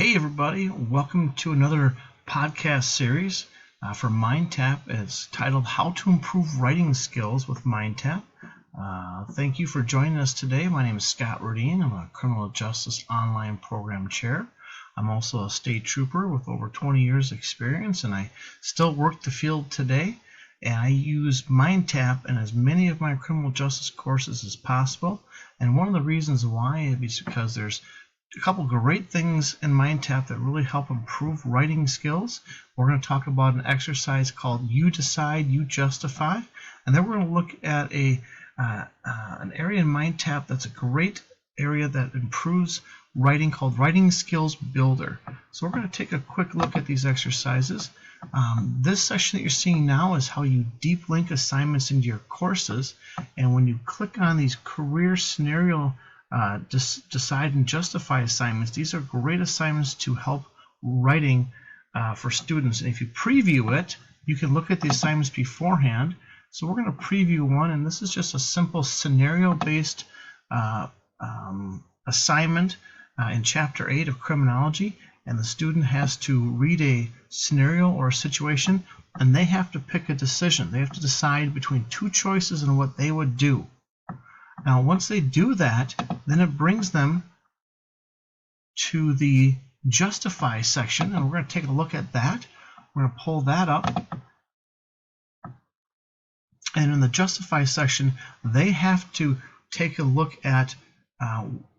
Hey everybody, welcome to another podcast series for Mindtap. It's titled How to Improve Writing Skills with Mindtap. Thank you for joining us today. My name is Scott Rudine. I'm a Criminal Justice Online Program Chair. I'm also a state trooper with over 20 years experience, and I still work the field today. And I use Mindtap in as many of my criminal justice courses as possible. And one of the reasons why is because there's a couple great things in Mindtap that really help improve writing skills. We're going to talk about an exercise called You Decide, You Justify, and then we're going to look at an area in Mindtap that's a great area that improves writing called Writing Skills Builder. So we're going to take a quick look at these exercises. This session that you're seeing now is how you deep link assignments into your courses, and when you click on these career scenario decide and justify assignments, these are great assignments to help writing for students. And if you preview it, you can look at the assignments beforehand. So we're going to preview one, and this is just a simple scenario-based assignment in Chapter 8 of Criminology, and the student has to read a scenario or a situation, and they have to pick a decision. They have to decide between two choices and what they would do. Now, once they do that, then it brings them to the Justify section, and we're going to take a look at that. We're going to pull that up. And in the Justify section, they have to take a look at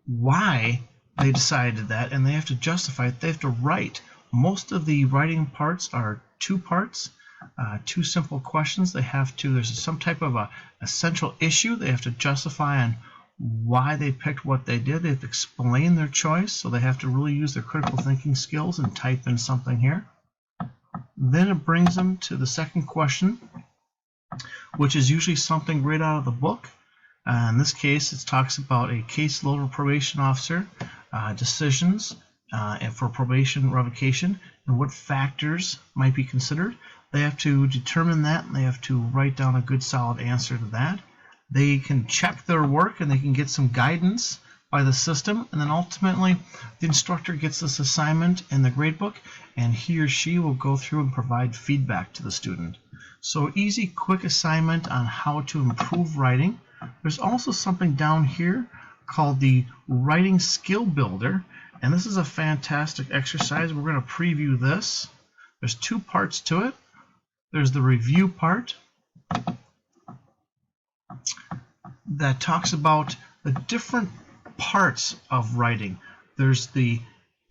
why they decided that, and they have to justify it. They have to write. Most of the writing parts are two parts. Two simple questions. There's some type of a central issue. They have to justify on why they picked what they did. They have to explain their choice, so they have to really use their critical thinking skills and type in something here. Then it brings them to the second question, which is usually something right out of the book. In this case, it talks about a caseload of probation officer, decisions for probation revocation, and what factors might be considered. They have to determine that, and they have to write down a good solid answer to that. They can check their work, and they can get some guidance by the system, and then ultimately the instructor gets this assignment in the gradebook, and he or she will go through and provide feedback to the student. So easy, quick assignment on how to improve writing. There's also something down here called the Writing Skill Builder, and this is a fantastic exercise. We're going to preview this. There's two parts to it. There's the review part that talks about the different parts of writing. There's the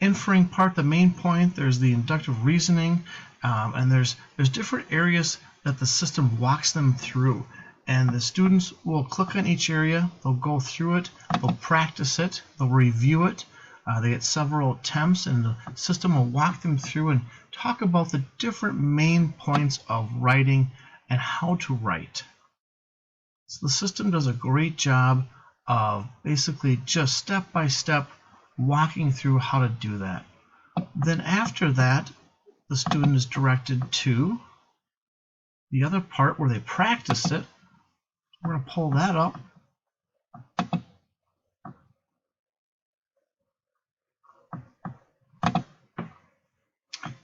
inferring part, the main point. There's the inductive reasoning, and there's different areas that the system walks them through. And the students will click on each area. They'll go through it. They'll practice it. They'll review it. They get several attempts, and the system will walk them through and talk about the different main points of writing and how to write. So the system does a great job of basically just step by step walking through how to do that. Then after that, the student is directed to the other part where they practice it. We're going to pull that up.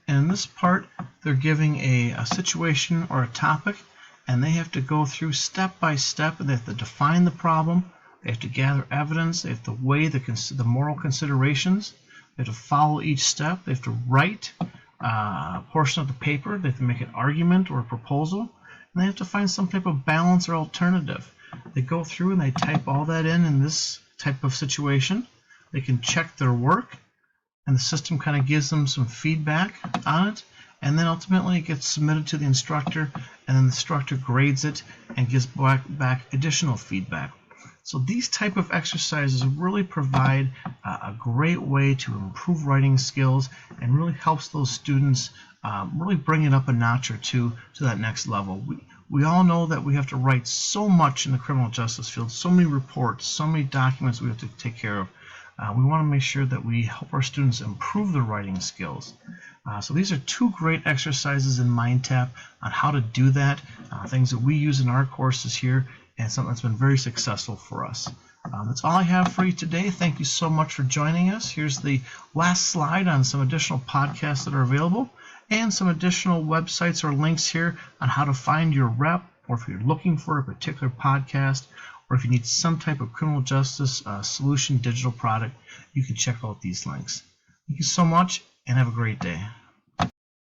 And in this part, they're giving a situation or a topic, and they have to go through step by step, and they have to define the problem, they have to gather evidence, they have to weigh the moral considerations, they have to follow each step, they have to write a portion of the paper, they have to make an argument or a proposal, and they have to find some type of balance or alternative. They go through and they type all that in this type of situation. They can check their work, and the system kind of gives them some feedback on it, and then ultimately it gets submitted to the instructor, and then the instructor grades it and gives back additional feedback. So these type of exercises really provide a great way to improve writing skills, and really helps those students really bring it up a notch or two to that next level. We all know that we have to write so much in the criminal justice field, so many reports, so many documents we have to take care of. We want to make sure that we help our students improve their writing skills. So these are two great exercises in Mindtap on how to do that, things that we use in our courses here, and something that's been very successful for us. That's all I have for you today. Thank you so much for joining us. Here's the last slide on some additional podcasts that are available and some additional websites or links here on how to find your rep, or if you're looking for a particular podcast, or if you need some type of criminal justice solution digital product, you can check out these links. Thank you so much and have a great day.